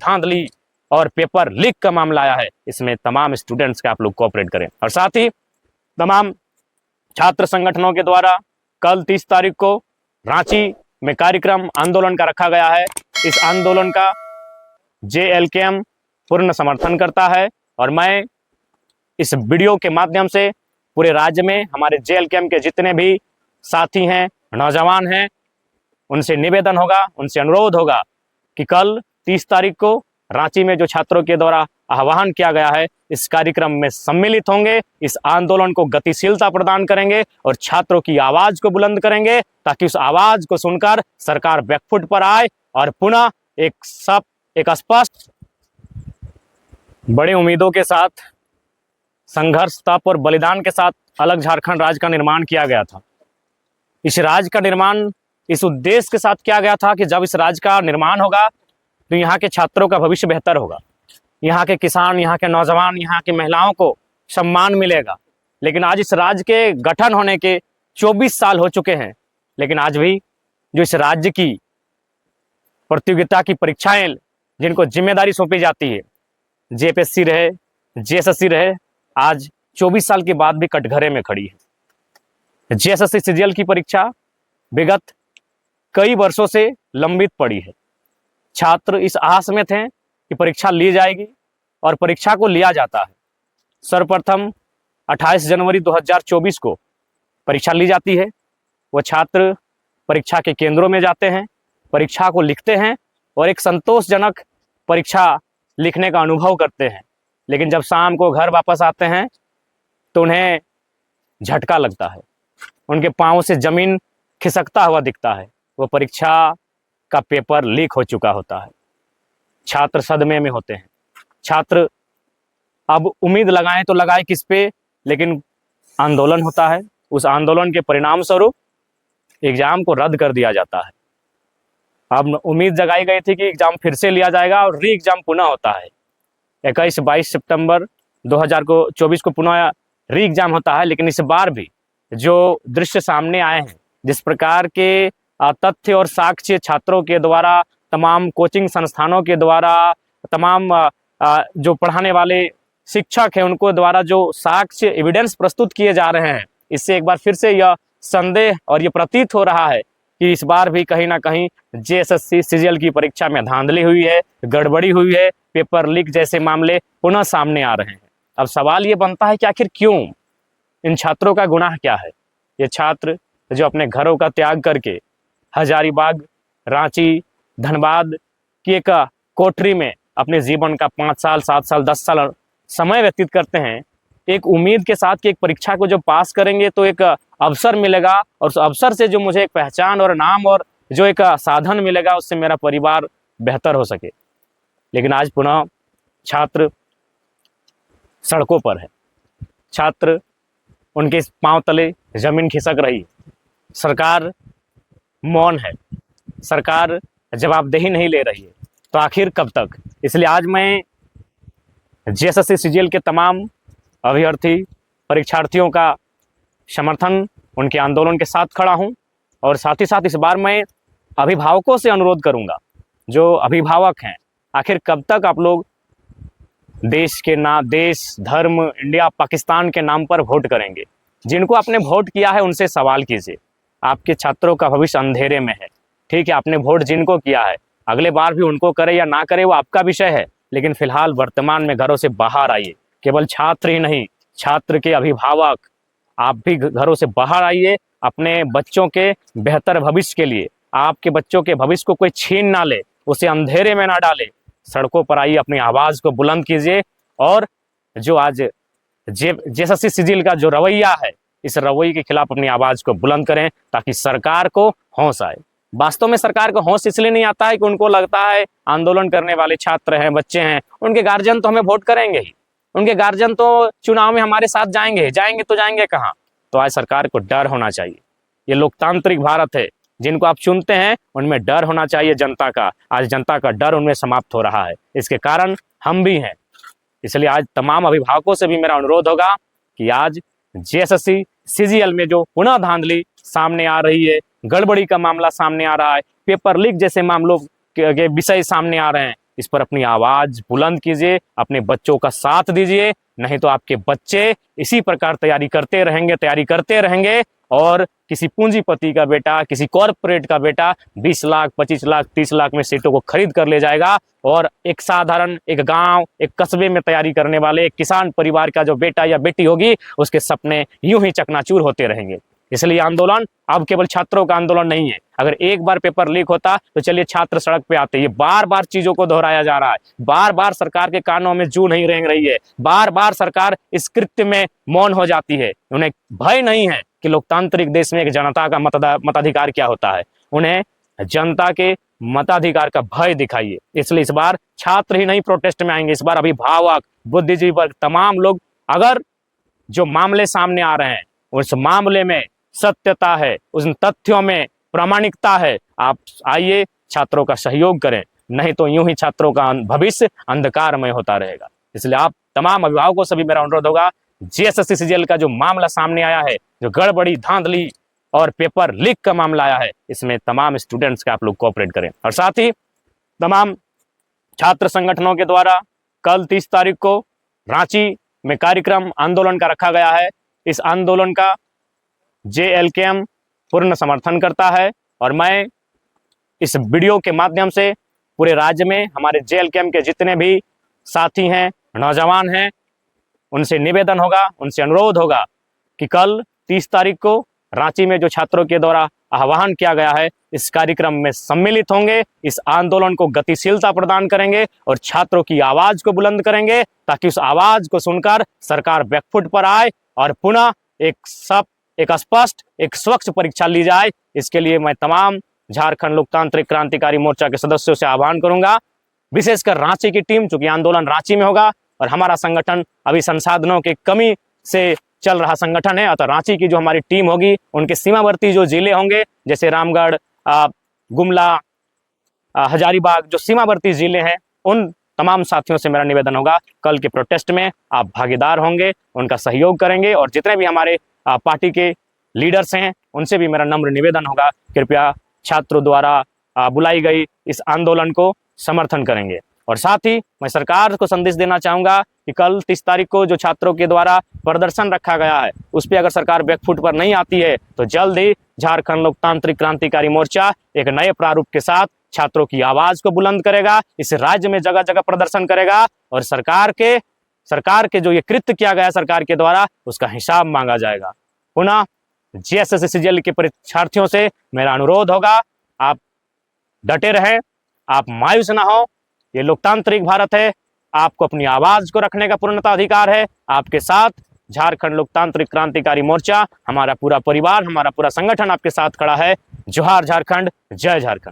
धांधली और paper leak का मामला आया है, इसमें तमाम स्टूडेंट्स का आप लोग कोऑपरेट करें। और साथ ही तमाम छात्र संगठनों के द्वारा कल 30 तारीख को रांची में कार्यक्रम आंदोलन का रखा गया है। इस आंदोलन का JLKM पूर्ण समर्थन करता है और मैं इस वीडियो के माध्यम से पूरे राज्य में हमारे JLKM के जितने भी साथी हैं, नौजवान हैं, उनसे निवेदन होगा, उनसे अनुरोध होगा कि कल 30 तारीख को रांची में जो छात्रों के द्वारा आह्वान किया गया है, इस कार्यक्रम में सम्मिलित होंगे, इस आंदोलन को गतिशीलता प्रदान करेंगे और छात्रों की आवाज को बुलंद करेंगे, ताकि उस आवाज को सुनकर सरकार बैकफुट पर आए और पुनः एक स्पष्ट बड़ी उम्मीदों के साथ, संघर्ष, तप और बलिदान के साथ अलग झारखंड राज्य का निर्माण किया गया था। इस राज्य का निर्माण इस उद्देश्य के साथ किया गया था कि जब इस राज्य का निर्माण होगा तो यहाँ के छात्रों का भविष्य बेहतर होगा, यहाँ के किसान, यहाँ के नौजवान, यहाँ की महिलाओं को सम्मान मिलेगा। लेकिन आज इस राज्य के गठन होने के 24 साल हो चुके हैं, लेकिन आज भी जो इस राज्य की प्रतियोगिता की परीक्षाएं जिनको जिम्मेदारी सौंपी जाती है, JPSC रहे, JSSC रहे, आज 24 साल के बाद भी कटघरे में खड़ी है। JSSC CGL की परीक्षा विगत कई वर्षों से लंबित पड़ी है। छात्र इस आस में थे कि परीक्षा ली जाएगी और परीक्षा को लिया जाता है। सर्वप्रथम 28 जनवरी 2024 को परीक्षा ली जाती है। वो छात्र परीक्षा के केंद्रों में जाते हैं, परीक्षा को लिखते हैं और एक संतोषजनक परीक्षा लिखने का अनुभव करते हैं। लेकिन जब शाम को घर वापस आते हैं तो उन्हें झटका लगता है, उनके पाँव से जमीन खिसकता हुआ दिखता है। वो परीक्षा का पेपर लीक हो चुका होता है। छात्र सदमे में होते हैं। छात्र अब उम्मीद लगाएं तो लगाए किस पे, लेकिन आंदोलन होता है। उस आंदोलन के परिणाम स्वरूप एग्जाम को रद्द कर दिया जाता है। अब उम्मीद जगाई गई थी कि एग्जाम फिर से लिया जाएगा और री एग्जाम पुनः होता है। 21-22 सितंबर 2024 को पुनः री एग्जाम होता है। लेकिन इस बार भी जो दृश्य सामने आए हैं, जिस प्रकार के तथ्य और साक्ष्य छात्रों के द्वारा, तमाम कोचिंग संस्थानों के द्वारा, तमाम जो पढ़ाने वाले शिक्षक हैं उनको द्वारा जो साक्ष्य एविडेंस प्रस्तुत किए जा रहे हैं, इससे एक बार फिर से यह संदेह और ये प्रतीत हो रहा है कि इस बार भी कहीं ना कहीं JSSC CGL की परीक्षा में धांधली हुई है, गड़बड़ी हुई है, पेपर लीक जैसे मामले पुनः सामने आ रहे हैं। अब सवाल ये बनता है कि आखिर क्यों, इन छात्रों का गुनाह क्या है? ये छात्र जो अपने घरों का त्याग करके हजारीबाग, रांची, धनबाद की एक कोठरी में अपने जीवन का 5 साल, 7 साल, 10 साल समय व्यतीत करते हैं, एक उम्मीद के साथ कि एक परीक्षा को जब पास करेंगे तो एक अवसर मिलेगा और उस अवसर से जो मुझे एक पहचान और नाम और जो एक साधन मिलेगा, उससे मेरा परिवार बेहतर हो सके। लेकिन आज पुनः छात्र सड़कों पर है। छात्र, उनके पांव तले जमीन खिसक रही है। सरकार मौन है, सरकार जवाबदेही नहीं ले रही है। तो आखिर कब तक? इसलिए आज मैं JSSC CGL के तमाम अभ्यर्थी, परीक्षार्थियों का समर्थन, उनके आंदोलन के साथ खड़ा हूं। और साथ ही साथ इस बार मैं अभिभावकों से अनुरोध करूंगा, जो अभिभावक हैं, आखिर कब तक आप लोग देश, धर्म, इंडिया, पाकिस्तान के नाम पर वोट करेंगे? जिनको आपने वोट किया है उनसे सवाल कीजिए। आपके छात्रों का भविष्य अंधेरे में है। ठीक है, आपने वोट जिनको किया है, अगले बार भी उनको करे या ना करे वो आपका विषय है, लेकिन फिलहाल वर्तमान में घरों से बाहर आइए। केवल छात्र ही नहीं, छात्र के अभिभावक, आप भी घरों से बाहर आइए। अपने बच्चों के बेहतर भविष्य के लिए, आपके बच्चों के भविष्य को कोई छीन ना ले, उसे अंधेरे में ना डाले। सड़कों पर आइए, अपनी आवाज़ को बुलंद कीजिए और जो आज JSSC CGL का जो रवैया है, इस रवैये के खिलाफ अपनी आवाज़ को बुलंद करें, ताकि सरकार को होश आए। वास्तव में सरकार को होश इसलिए नहीं आता है कि उनको लगता है आंदोलन करने वाले छात्र हैं, बच्चे हैं, उनके गार्जियन तो हमें वोट करेंगे ही, उनके गार्जियन तो चुनाव में हमारे साथ जाएंगे तो जाएंगे कहाँ? तो आज सरकार को डर होना चाहिए। ये लोकतांत्रिक भारत है, जिनको आप चुनते हैं उनमें डर होना चाहिए जनता का। आज जनता का डर उनमें समाप्त हो रहा है, इसके कारण हम भी हैं। इसलिए आज तमाम अभिभावकों से भी मेरा अनुरोध होगा कि आज JSSC CGL में जो पुनः धांधली सामने आ रही है, गड़बड़ी का मामला सामने आ रहा है, पेपर लीक जैसे मामलों के विषय सामने आ रहे हैं, इस पर अपनी आवाज बुलंद कीजिए, अपने बच्चों का साथ दीजिए, नहीं तो आपके बच्चे इसी प्रकार तैयारी करते रहेंगे और किसी पूंजीपति का बेटा, किसी कॉरपोरेट का बेटा 20 लाख, 25 लाख, 30 लाख में सीटों को खरीद कर ले जाएगा और एक साधारण एक गांव, एक कस्बे में तैयारी करने वाले एक किसान परिवार का जो बेटा या बेटी होगी, उसके सपने यूं ही चकनाचूर होते रहेंगे। इसलिए आंदोलन अब केवल छात्रों का आंदोलन नहीं है। अगर एक बार पेपर लीक होता तो चलिए छात्र सड़क पे आते। ये बार बार चीजों को दोहराया जा रहा है, बार बार सरकार के कानों में जूं नहीं रेंग रही है, बार बार सरकार इस कृत्य में मौन हो जाती है। उन्हें भय नहीं है कि लोकतांत्रिक देश में एक जनता का मताधिकार क्या होता है। उन्हें जनता के मताधिकार का भय दिखाइए। इसलिए इस बार छात्र ही नहीं प्रोटेस्ट में आएंगे, इस बार अभिभावक, बुद्धिजीवी वर्ग, तमाम लोग। अगर जो मामले सामने आ रहे हैं उस मामले में सत्यता है, उन तथ्यों में प्रामाणिकता है, आप आइए छात्रों का सहयोग करें, नहीं तो यूं ही छात्रों का भविष्य अंधकारमय होता रहेगा। इसलिए आप तमाम अभिभावकों से भी मेरा अनुरोध होगा, जेएसएससी सीजीएल का जो मामला सामने आया है, जो गड़बड़ी, धांधली और पेपर लीक का मामला आया है, इसमें तमाम स्टूडेंट्स का आप लोग कोऑपरेट करें। और साथ ही तमाम छात्र संगठनों के द्वारा कल 30 तारीख को रांची में कार्यक्रम आंदोलन का रखा गया है। इस आंदोलन का जेएलकेएम पूर्ण समर्थन करता है और मैं इस वीडियो के माध्यम से पूरे राज्य में हमारे जेएलकेएम के जितने भी साथी हैं, नौजवान हैं, उनसे निवेदन होगा, उनसे अनुरोध होगा कि कल 30 तारीख को रांची में जो छात्रों के द्वारा आह्वान किया गया है, इस कार्यक्रम में सम्मिलित होंगे, इस आंदोलन को गतिशीलता प्रदान करेंगे और छात्रों की आवाज को बुलंद करेंगे, ताकि उस आवाज को सुनकर सरकार बैकफुट पर आए और पुनः एक स्पष्ट, एक स्वच्छ परीक्षा ली जाए। इसके लिए मैं तमाम झारखंड लोकतांत्रिक क्रांतिकारी मोर्चा के सदस्यों से आह्वान करूंगा, विशेषकर रांची की टीम, चूंकि आंदोलन रांची में होगा और हमारा संगठन अभी संसाधनों की कमी से चल रहा संगठन है, अतः रांची की जो हमारी टीम होगी, उनके सीमावर्ती जो जिले होंगे, जैसे रामगढ़, गुमला, हजारीबाग, जो सीमावर्ती जिले हैं, उन तमाम साथियों से मेरा निवेदन होगा, कल के प्रोटेस्ट में आप भागीदार होंगे, उनका सहयोग करेंगे और जितने भी हमारे पार्टी के लीडर्स हैं, उनसे भी मेरा नम्र निवेदन होगा, कृपया छात्रों द्वारा बुलाई गई इस आंदोलन को समर्थन करेंगे। और साथ ही मैं सरकार को संदेश देना चाहूंगा कि कल 30 तारीख को जो छात्रों के द्वारा प्रदर्शन रखा गया है, उस पर अगर सरकार बैकफुट पर नहीं आती है तो जल्द ही झारखंड लोकतांत्रिक क्रांतिकारी मोर्चा एक नए प्रारूप के साथ छात्रों की आवाज को बुलंद करेगा, इस राज्य में जगह जगह प्रदर्शन करेगा और सरकार के जो ये कृत्य किया गया सरकार के द्वारा, उसका हिसाब मांगा जाएगा। पुनः जेएसएससी सीजीएल के परीक्षार्थियों से मेरा अनुरोध होगा, आप डटे रहें, आप मायूस ना हो। ये लोकतांत्रिक भारत है, आपको अपनी आवाज को रखने का पूर्णतः अधिकार है। आपके साथ झारखंड लोकतांत्रिक क्रांतिकारी मोर्चा, हमारा पूरा परिवार, हमारा पूरा संगठन आपके साथ खड़ा है। जोहार झारखंड, जय झारखंड।